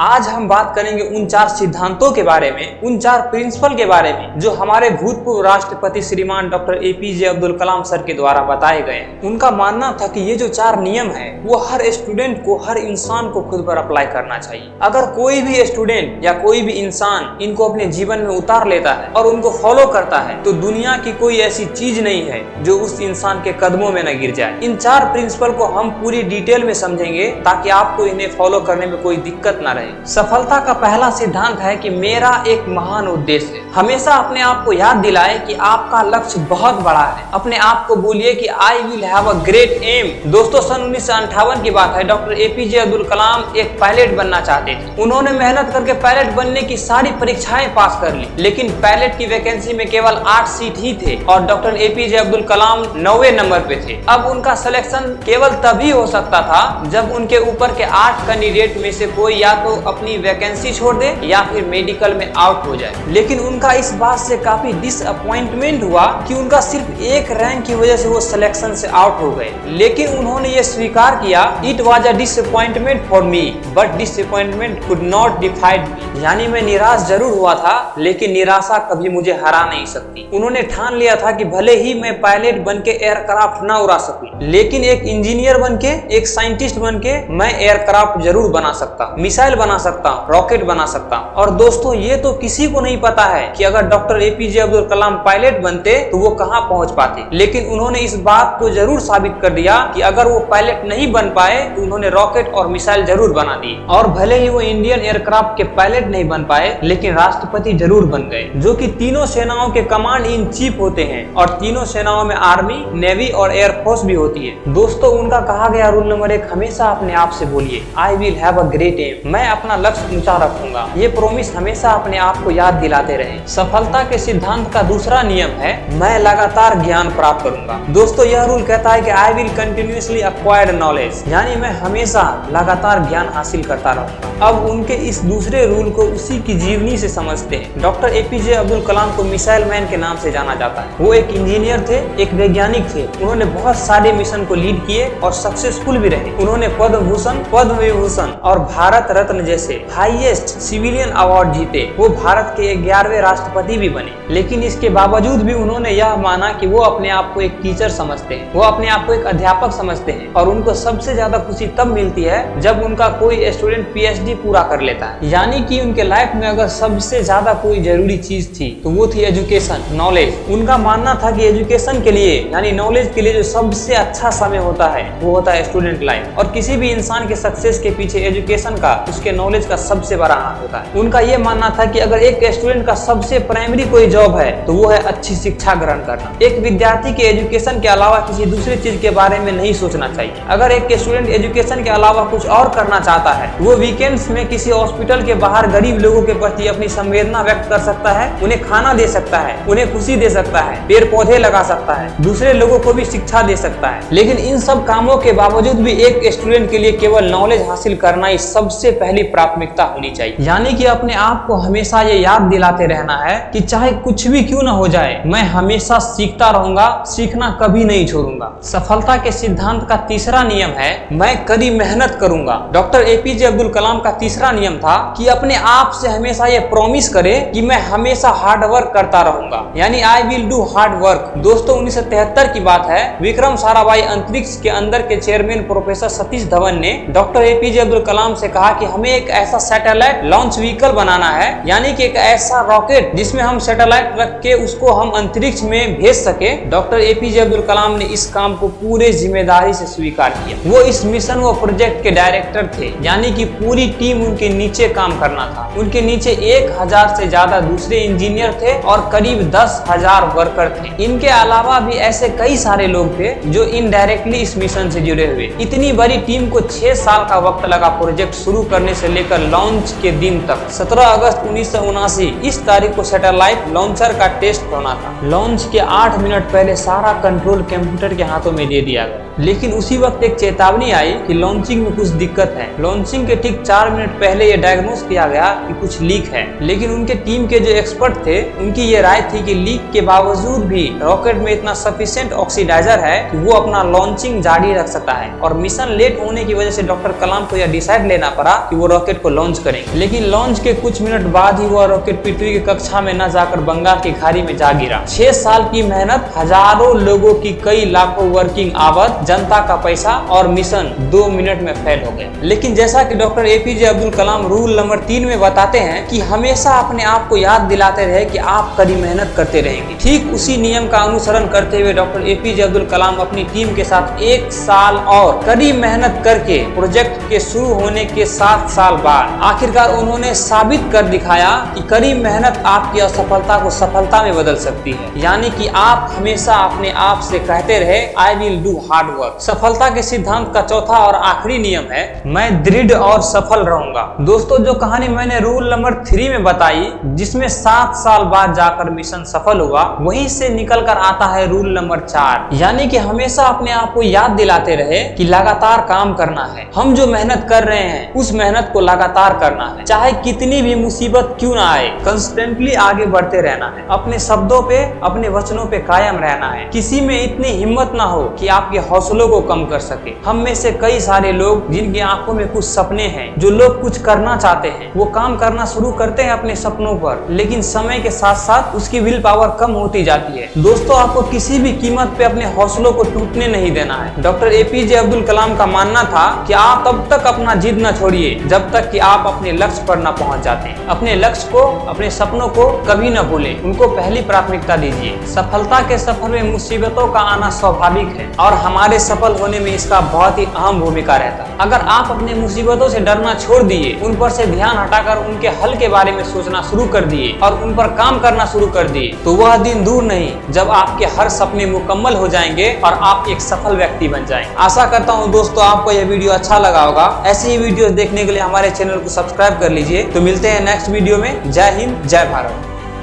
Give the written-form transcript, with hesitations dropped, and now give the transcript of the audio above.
आज हम बात करेंगे उन 4 सिद्धांतों के बारे में, उन 4 प्रिंसिपल के बारे में जो हमारे भूतपूर्व राष्ट्रपति श्रीमान doctor APJ Abdul Kalam sir के द्वारा बताए गए हैं। उनका मानना था कि ये जो 4 नियम है वो हर स्टूडेंट को, हर इंसान को खुद पर अप्लाई करना चाहिए। अगर कोई भी स्टूडेंट या कोई भी इंसान इनको अपने जीवन में उतार लेता है और उनको फॉलो करता है तो दुनिया की कोई ऐसी चीज नहीं है जो उस इंसान के कदमों में न गिर जाए। इन 4 प्रिंसिपल को हम पूरी डिटेल में समझेंगे ताकि आपको इन्हें फॉलो करने में कोई दिक्कत ना रहे। सफलता का पहला सिद्धांत है कि मेरा एक महान उद्देश्य है। हमेशा अपने आप को याद दिलाए कि आपका लक्ष्य बहुत बड़ा है। अपने आप को बोलिए कि I will have a great aim. दोस्तों, सन 1958 की बात है। डॉक्टर एपीजे अब्दुल कलाम एक पायलट बनना चाहते थे। उन्होंने मेहनत करके पायलट बनने की सारी परीक्षाएं पास कर ली, लेकिन पायलट की वैकेंसी में केवल 8 सीट ही थे और doctor APJ Abdul Kalam 9वें number पे थे। अब उनका सिलेक्शन केवल तभी हो सकता था जब उनके ऊपर के 8 कैंडिडेट में से कोई या तो अपनी वैकेंसी छोड़ दे या फिर मेडिकल में आउट हो जाए। लेकिन उनका इस बात से काफी डिसअपॉइंटमेंट हुआ कि उनका सिर्फ एक रैंक की वजह से वो सिलेक्शन से आउट हो गए। लेकिन उन्होंने ये स्वीकार किया, it was a disappointment for me but disappointment could not defied me. यानी मैं निराश जरूर हुआ था लेकिन निराशा कभी मुझे हरा नहीं सकती। उन्होंने ठान लिया था कि भले ही मैं पायलट बन के एयरक्राफ्ट ना उड़ा सकूं, लेकिन एक इंजीनियर बन के, एक साइंटिस्ट बन के मैं एयरक्राफ्ट जरूर बना सकता, मिसाइल बना सकता, रॉकेट बना सकता। और दोस्तों, ये तो किसी को नहीं पता है कि अगर doctor APJ Abdul Kalam pilot बनते तो वो कहां पहुंच पाते। लेकिन उन्होंने इस बात को जरूर साबित कर दिया कि अगर वो पायलट नहीं बन पाए तो उन्होंने रॉकेट और मिसाइल जरूर बना दी। और भले ही वो इंडियन एयरक्राफ्ट के पायलट नहीं बन पाए लेकिन राष्ट्रपति जरूर बन गए, जो कि तीनों सेनाओं के कमांड इन चीफ होते हैं और तीनों सेनाओं में आर्मी, नेवी और एयरफोर्स भी होती है। दोस्तों, उनका कहा गया रूल नंबर 1, हमेशा अपने आप से बोलिए I will have a great aim. मैं अपना लक्ष्य ऊंचा रखूंगा। ये प्रॉमिस हमेशा अपने आप को याद दिलाते रहे। सफलता के सिद्धांत का दूसरा नियम है, मैं लगातार ज्ञान प्राप्त करूंगा। दोस्तों, यह रूल कहता है कि I will continuously acquired knowledge, यानी मैं हमेशा लगातार ज्ञान हासिल करता रहूंगा। अब उनके इस दूसरे रूल को उसी की जीवनी से समझते हैं। डॉक्टर एपीजे अब्दुल कलाम को मिसाइल मैन के नाम से जाना जाता है। वो एक इंजीनियर थे, एक वैज्ञानिक थे। उन्होंने बहुत सारे मिशन को लीड किए और सक्सेसफुल भी रहे। उन्होंने पद्म भूषण, पद्म विभूषण और भारत रत्न जैसे हाईएस्ट सिविलियन अवार्ड जीते। वो भारत के 11वें राष्ट्रपति भी बने। लेकिन इसके बावजूद भी उन्होंने यह माना कि वो अपने आप को एक टीचर समझते हैं, वो अपने आप को एक अध्यापक समझते हैं और उनको सबसे ज्यादा खुशी तब मिलती है जब उनका कोई स्टूडेंट पीएचडी पूरा कर लेता है। यानी कि उनके लाइफ में अगर सबसे ज्यादा कोई जरूरी चीज थी तो वो थी एजुकेशन, नॉलेज। उनका मानना था कि एजुकेशन के लिए, यानी नॉलेज के लिए जो सबसे अच्छा समय होता है वो होता है स्टूडेंट लाइफ। और किसी भी इंसान के सक्सेस के पीछे एजुकेशन का, उसके नॉलेज का सबसे बड़ा हाथ होता है। उनका ये मानना था कि अगर एक स्टूडेंट का सबसे प्राइमरी कोई जॉब है तो वो है अच्छी शिक्षा ग्रहण करना। एक विद्यार्थी के एजुकेशन के अलावा किसी दूसरी चीज के बारे में नहीं सोचना चाहिए। अगर एक स्टूडेंट एजुकेशन के अलावा कुछ और करना चाहता है, वो वीकेंड्स में किसी हॉस्पिटल के बाहर गरीब लोगों के प्रति अपनी संवेदना व्यक्त कर सकता है, उन्हें खाना दे सकता है, उन्हें खुशी दे सकता है, पेड़ पौधे लगा सकता है, दूसरे लोगों को भी शिक्षा दे सकता है। लेकिन इन सब कामों के बावजूद भी एक स्टूडेंट के लिए केवल नॉलेज हासिल करना ही सबसे पहली प्राथमिकता होनी चाहिए। यानी कि अपने आप को हमेशा ये याद दिलाते रहना है कि चाहे कुछ भी क्यों ना हो जाए, मैं हमेशा सीखता रहूंगा, सीखना कभी नहीं छोड़ूंगा। सफलता के सिद्धांत का तीसरा नियम है, मैं कड़ी मेहनत करूंगा। डॉक्टर एपीजे अब्दुल कलाम का तीसरा नियम था कि अपने आप से हमेशा ये प्रॉमिस करे कि मैं हमेशा हार्ड वर्क करता रहूंगा, यानी I will do hard work. दोस्तों, 1973 की बात है। विक्रम साराभाई अंतरिक्ष के अंदर के चेयरमैन प्रोफेसर सतीश धवन ने डॉक्टर एपीजे अब्दुल कलाम से कहा कि हमें एक ऐसा सैटेलाइट लॉन्च व्हीकल बनाना है, यानी कि एक ऐसा रॉकेट जिसमें हम सैटेलाइट रख के उसको हम अंतरिक्ष में भेज सके। डॉक्टर एपीजे अब्दुल कलाम ने इस काम को पूरे जिम्मेदारी से स्वीकार किया। वो इस मिशन व प्रोजेक्ट के डायरेक्टर थे, यानी कि पूरी टीम उनके नीचे काम करना था। उनके नीचे 1000 से ज्यादा दूसरे इंजीनियर थे और करीब 10,000 वर्कर थे। इनके अलावा भी ऐसे कई सारे लोग थे जो इनडायरेक्टली इस मिशन से जुड़े हुए। इतनी बड़ी टीम को 6 साल का वक्त लगा प्रोजेक्ट शुरू करने से लेकर लॉन्च के दिन तक। 17 अगस्त 1979 इस तारीख को सैटेलाइट लॉन्चर का टेस्ट होना था। लॉन्च के 8 मिनट पहले सारा कंट्रोल कंप्यूटर के हाथों में दे दिया गया। लेकिन उसी वक्त एक चेतावनी आई कि लॉन्चिंग में कुछ दिक्कत है। लॉन्चिंग के ठीक 4 मिनट पहले ये डायग्नोस किया गया कि कुछ लीक है। लेकिन उनके टीम के जो एक्सपर्ट थे उनकी ये राय थी कि लीक के बावजूद भी रॉकेट में इतना सफिशिएंट ऑक्सीडाइजर है कि वो अपना लॉन्चिंग जारी रख सकता है। और मिशन लेट होने की वजह से डॉक्टर कलाम को यह डिसाइड लेना पड़ा कि वो रॉकेट को लॉन्च करेंगे। लेकिन लॉन्च के कुछ मिनट बाद ही वह रॉकेट पृथ्वी की कक्षा में न जाकर बंगाल की खाड़ी में जा गिरा। 6 साल की मेहनत, हजारों लोगों की कई लाखों वर्किंग आवर्स, जनता का पैसा और मिशन 2 मिनट में फेल हो गए। लेकिन जैसा कि doctor APJ Abdul Kalam rule number 3 में बताते हैं कि हमेशा अपने आप को याद दिलाते रहे कि आप कड़ी मेहनत करते रहेंगे। ठीक उसी नियम का अनुसरण करते हुए डॉक्टर एपीजे अब्दुल कलाम अपनी टीम के साथ 1 साल और कड़ी मेहनत करके प्रोजेक्ट के शुरू होने के 7 साल बाद आखिरकार उन्होंने साबित कर दिखाया कि कड़ी मेहनत आपकी असफलता को सफलता में बदल सकती है। यानी कि आप हमेशा अपने आप से कहते रहे I will do hard work. सफलता के सिद्धांत का चौथा और आखिरी नियम है मैं दृढ़ और सफल रहूंगा। दोस्तों, जो कहानी मैंने रूल नंबर 3 में बताई, जिसमें 7 साल बाद जाकर मिशन सफल हुआ, वहीं से निकल कर आता है रूल नंबर 4, यानी कि हमेशा अपने आप को याद दिलाते रहे कि लगातार काम करना है। हम जो मेहनत कर रहे हैं उस मेहनत को लगातार करना है, चाहे कितनी भी मुसीबत क्यों ना आए। कंस्टेंटली आगे बढ़ते रहना है, अपने शब्दों पे, अपने वचनों पे कायम रहना है। किसी में इतनी हिम्मत ना हो कि आपके हौसलों को कम कर सके। हम में से कई सारे लोग जिनकी आंखों में कुछ सपने हैं, जो लोग कुछ करना चाहते हैं, वो काम करना शुरू करते हैं अपने सपनों पर, लेकिन समय के साथ साथ उसकी विल पावर कम होती जाती है। दोस्तों, आपको किसी भी कीमत पे अपने हौसलों को टूटने नहीं देना है। डॉक्टर एपीजे अब्दुल कलाम का मानना था कि आप तब तक अपना जिद न छोड़िए जब तक कि आप अपने लक्ष्य पर न पहुंच जाते हैं। अपने लक्ष्य को, अपने सपनों को कभी न भूलें, उनको पहली प्राथमिकता दीजिए। सफलता के सफर में मुसीबतों का आना स्वाभाविक है और हमारे सफल होने में इसका बहुत ही अहम भूमिका रहता है। अगर आप अपने मुसीबतों से डरना छोड़ दिए, उन पर से ध्यान हटाकर उनके हल के बारे में सोचना शुरू कर दिए और उन पर काम करना शुरू कर दिए, तो वह दिन दूर नहीं जब आपके हर सपने मुकम्मल हो जाएंगे और आप एक सफल व्यक्ति बन जाएंगे। आशा करता हूँ दोस्तों आपको यह वीडियो अच्छा लगा होगा। ऐसे ही वीडियो देखने के लिए हमारे चैनल को सब्सक्राइब कर लीजिए। तो मिलते हैं नेक्स्ट वीडियो में। जय हिंद, जय भारत।